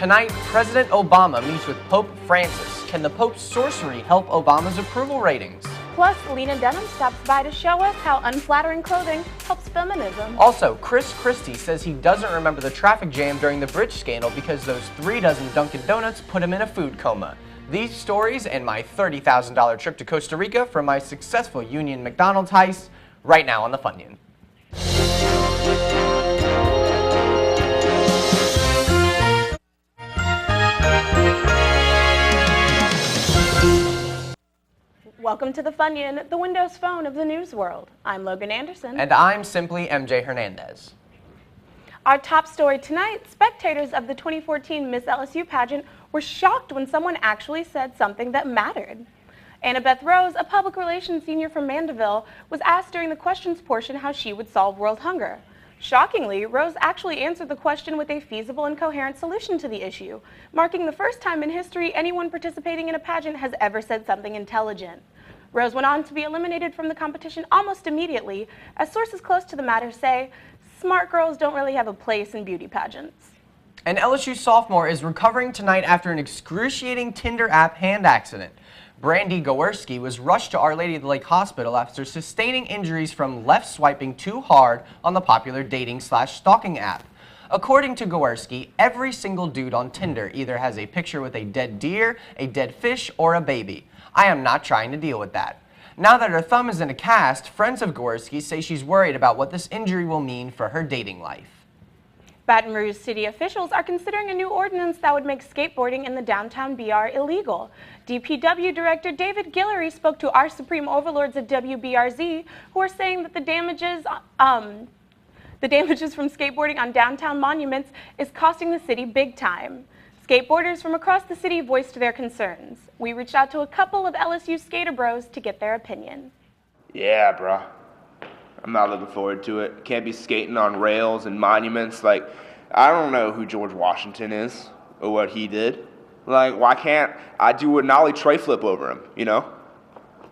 Tonight, President Obama meets with Pope Francis. Can the Pope's sorcery help Obama's approval ratings? Plus, Lena Dunham stops by to show us how unflattering clothing helps feminism. Also, Chris Christie says he doesn't remember the traffic jam during the bridge scandal because those 3 dozen Dunkin' Donuts put him in a food coma. These stories and my $30,000 trip to Costa Rica from my successful Union McDonald's heist right now on the Funyon. Welcome to the Funyon, the Windows Phone of the news world. I'm Logan Anderson. And I'm simply MJ Hernandez. Our top story tonight, spectators of the 2014 Miss LSU pageant were shocked when someone actually said something that mattered. Annabeth Rose, a public relations senior from Mandeville, was asked during the questions portion how she would solve world hunger. Shockingly, Rose actually answered the question with a feasible and coherent solution to the issue, marking the first time in history anyone participating in a pageant has ever said something intelligent. Rose went on to be eliminated from the competition almost immediately, as sources close to the matter say, smart girls don't really have a place in beauty pageants. An LSU sophomore is recovering tonight after an excruciating Tinder app hand accident. Brandy Gowerski was rushed to Our Lady of the Lake Hospital after sustaining injuries from left swiping too hard on the popular dating/stalking app. According to Gowerski, every single dude on Tinder either has a picture with a dead deer, a dead fish, or a baby. I am not trying to deal with that. Now that her thumb is in a cast, friends of Gowerski say she's worried about what this injury will mean for her dating life. Baton Rouge city officials are considering a new ordinance that would make skateboarding in the downtown BR illegal. DPW Director David Guillory spoke to our supreme overlords at WBRZ, who are saying that the damages from skateboarding on downtown monuments is costing the city big time. Skateboarders from across the city voiced their concerns. We reached out to a couple of LSU skater bros to get their opinion. Yeah, bruh. I'm not looking forward to it. Can't be skating on rails and monuments. Like, I don't know who George Washington is or what he did. Like, why can't I do a nollie tray flip over him, you know?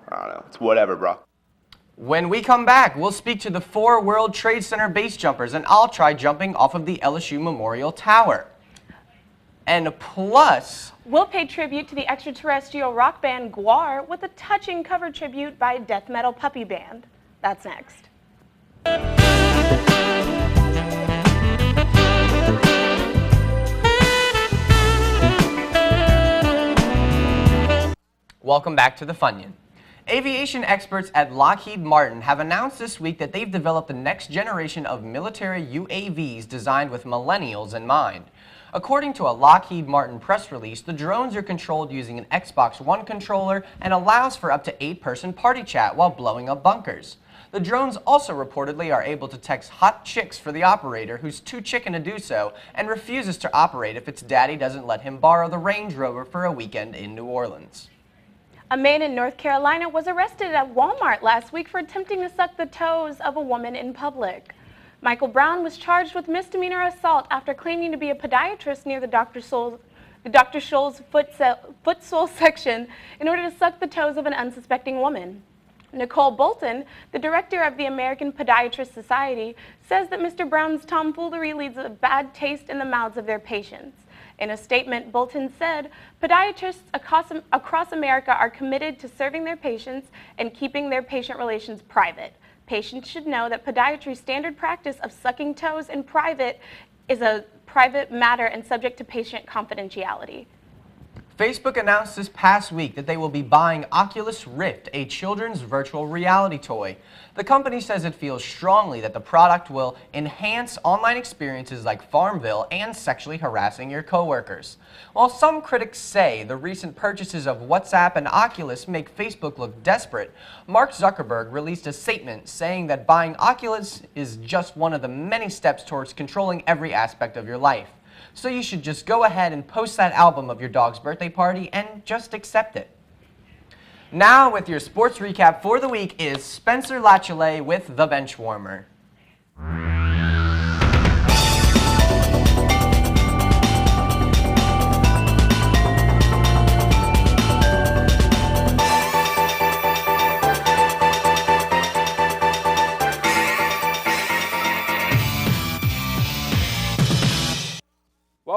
I don't know. It's whatever, bro. When we come back, we'll speak to the 4 World Trade Center base jumpers, and I'll try jumping off of the LSU Memorial Tower. And plus, we'll pay tribute to the extraterrestrial rock band Gwar with a touching cover tribute by death metal puppy band. That's next. Welcome back to the Funyon. Aviation experts at Lockheed Martin have announced this week that they've developed the next generation of military UAVs designed with millennials in mind. According to a Lockheed Martin press release, the drones are controlled using an Xbox One controller and allows for up to 8-person party chat while blowing up bunkers. The drones also reportedly are able to text hot chicks for the operator who's too chicken to do so and refuses to operate if its daddy doesn't let him borrow the Range Rover for a weekend in New Orleans. A man in North Carolina was arrested at Walmart last week for attempting to suck the toes of a woman in public. Michael Brown was charged with misdemeanor assault after claiming to be a podiatrist near the Dr. Scholl's foot sole section in order to suck the toes of an unsuspecting woman. Nicole Bolton, the director of the American Podiatrist Society, says that Mr. Brown's tomfoolery leaves a bad taste in the mouths of their patients. In a statement, Bolton said, podiatrists across America are committed to serving their patients and keeping their patient relations private. Patients should know that podiatry's standard practice of sucking toes in private is a private matter and subject to patient confidentiality. Facebook announced this past week that they will be buying Oculus Rift, a children's virtual reality toy. The company says it feels strongly that the product will enhance online experiences like Farmville and sexually harassing your coworkers. While some critics say the recent purchases of WhatsApp and Oculus make Facebook look desperate, Mark Zuckerberg released a statement saying that buying Oculus is just one of the many steps towards controlling every aspect of your life. So you should just go ahead and post that album of your dog's birthday party and just accept it. Now with your sports recap for the week is Spencer Latchley with The Benchwarmer.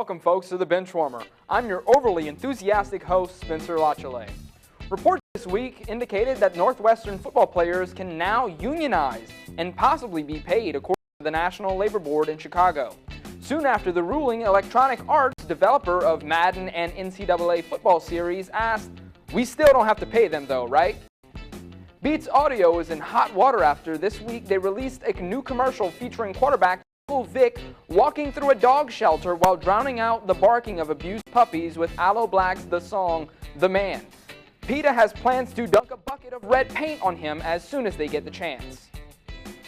Welcome, folks, to the Benchwarmer. I'm your overly enthusiastic host, Spencer Lachele. Reports this week indicated that Northwestern football players can now unionize and possibly be paid according to the National Labor Board in Chicago. Soon after the ruling, Electronic Arts, developer of Madden and NCAA football series, asked, "We still don't have to pay them though, right?" Beats Audio is in hot water after this week they released a new commercial featuring quarterback Vic walking through a dog shelter while drowning out the barking of abused puppies with Aloe Black's The Song, The Man. PETA has plans to dunk a bucket of red paint on him as soon as they get the chance.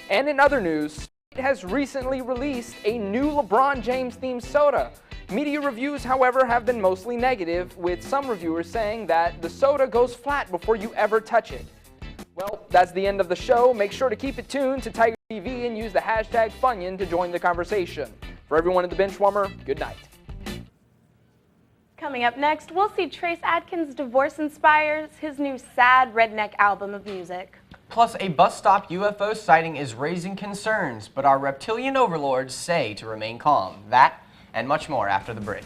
And in other news, Sprite has recently released a new LeBron James themed soda. Media reviews, however, have been mostly negative, with some reviewers saying that the soda goes flat before you ever touch it. Well, that's the end of the show. Make sure to keep it tuned to Tiger TV and use the hashtag Funyon to join the conversation. For everyone at the Benchwarmer, good night. Coming up next, we'll see Trace Adkins' divorce inspires his new sad redneck album of music. Plus, a bus stop UFO sighting is raising concerns, but our reptilian overlords say to remain calm. That and much more after the break.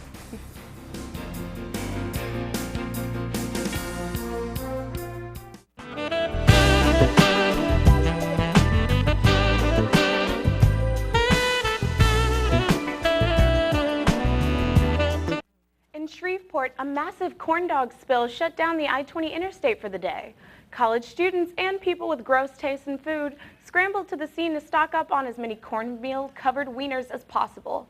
In Shreveport, a massive corn dog spill shut down the I-20 interstate for the day. College students and people with gross tastes in food scrambled to the scene to stock up on as many cornmeal-covered wieners as possible.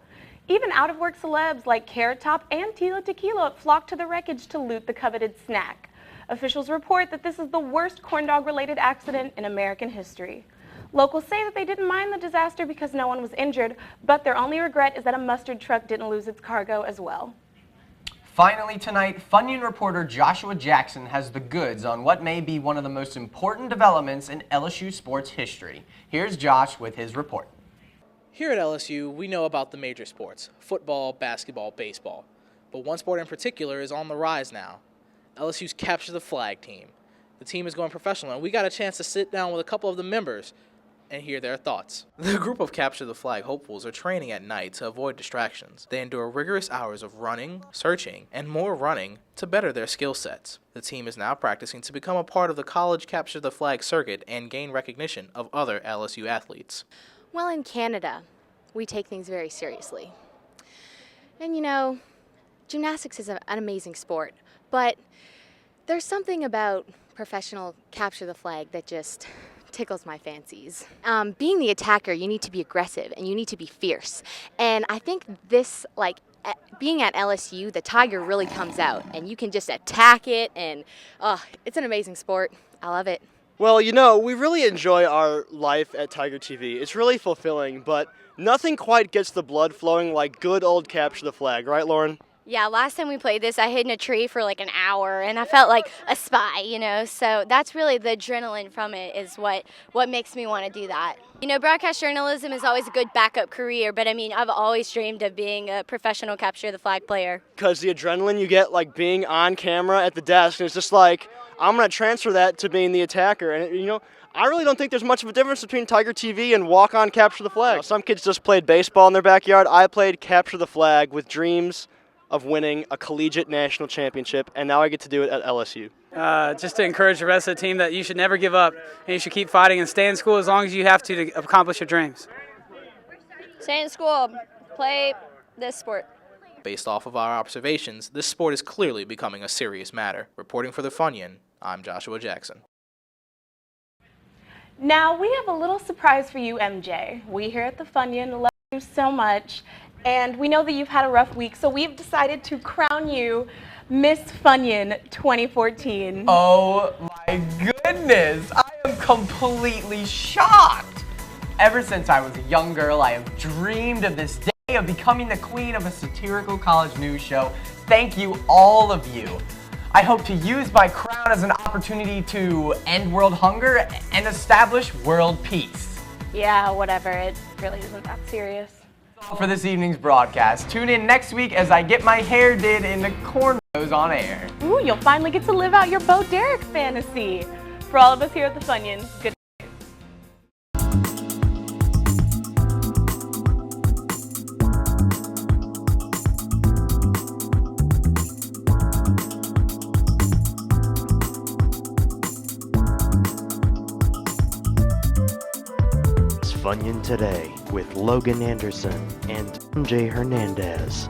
Even out-of-work celebs like Carrot Top and Tila Tequila flocked to the wreckage to loot the coveted snack. Officials report that this is the worst corn dog-related accident in American history. Locals say that they didn't mind the disaster because no one was injured, but their only regret is that a mustard truck didn't lose its cargo as well. Finally tonight, Funyon reporter Joshua Jackson has the goods on what may be one of the most important developments in LSU sports history. Here's Josh with his report. Here at LSU, we know about the major sports, football, basketball, baseball. But one sport in particular is on the rise now, LSU's Capture the Flag team. The team is going professional, and we got a chance to sit down with a couple of the members and hear their thoughts. The group of Capture the Flag hopefuls are training at night to avoid distractions. They endure rigorous hours of running, searching, and more running to better their skill sets. The team is now practicing to become a part of the college Capture the Flag circuit and gain recognition of other LSU athletes. Well, in Canada, we take things very seriously. And you know, gymnastics is an amazing sport, but there's something about professional Capture the Flag that just tickles my fancies. Being the attacker, you need to be aggressive and you need to be fierce. And I think this, being at LSU, the tiger really comes out and you can just attack it, and it's an amazing sport. I love it. Well, you know, we really enjoy our life at Tiger TV. It's really fulfilling, but nothing quite gets the blood flowing like good old Capture the Flag, right, Lauren? Yeah, last time we played this, I hid in a tree for like an hour, and I felt like a spy, you know, so that's really the adrenaline from it is what makes me want to do that. You know, broadcast journalism is always a good backup career, but I mean, I've always dreamed of being a professional Capture the Flag player. Because the adrenaline you get, like, being on camera at the desk, and it's just like, I'm going to transfer that to being the attacker, and, you know, I really don't think there's much of a difference between Tiger TV and walk-on Capture the Flag. Some kids just played baseball in their backyard. I played Capture the Flag with dreams of winning a collegiate national championship, and now I get to do it at LSU. Just to encourage the rest of the team that you should never give up, and you should keep fighting and stay in school as long as you have to accomplish your dreams. Stay in school, play this sport. Based off of our observations, this sport is clearly becoming a serious matter. Reporting for the Funyon, I'm Joshua Jackson. Now, we have a little surprise for you, MJ. We here at the Funyon love you so much, and we know that you've had a rough week, so we've decided to crown you Miss Funyon 2014. Oh my goodness, I am completely shocked. Ever since I was a young girl, I have dreamed of this day of becoming the queen of a satirical college news show. Thank you, all of you. I hope to use my crown as an opportunity to end world hunger and establish world peace. Yeah, whatever. It really isn't that serious. That's all for this evening's broadcast. Tune in next week as I get my hair did in the cornrows on air. Ooh, you'll finally get to live out your Bo Derek fantasy. For all of us here at the Funyon, good night. Funyon Today with Logan Anderson and MJ Hernandez.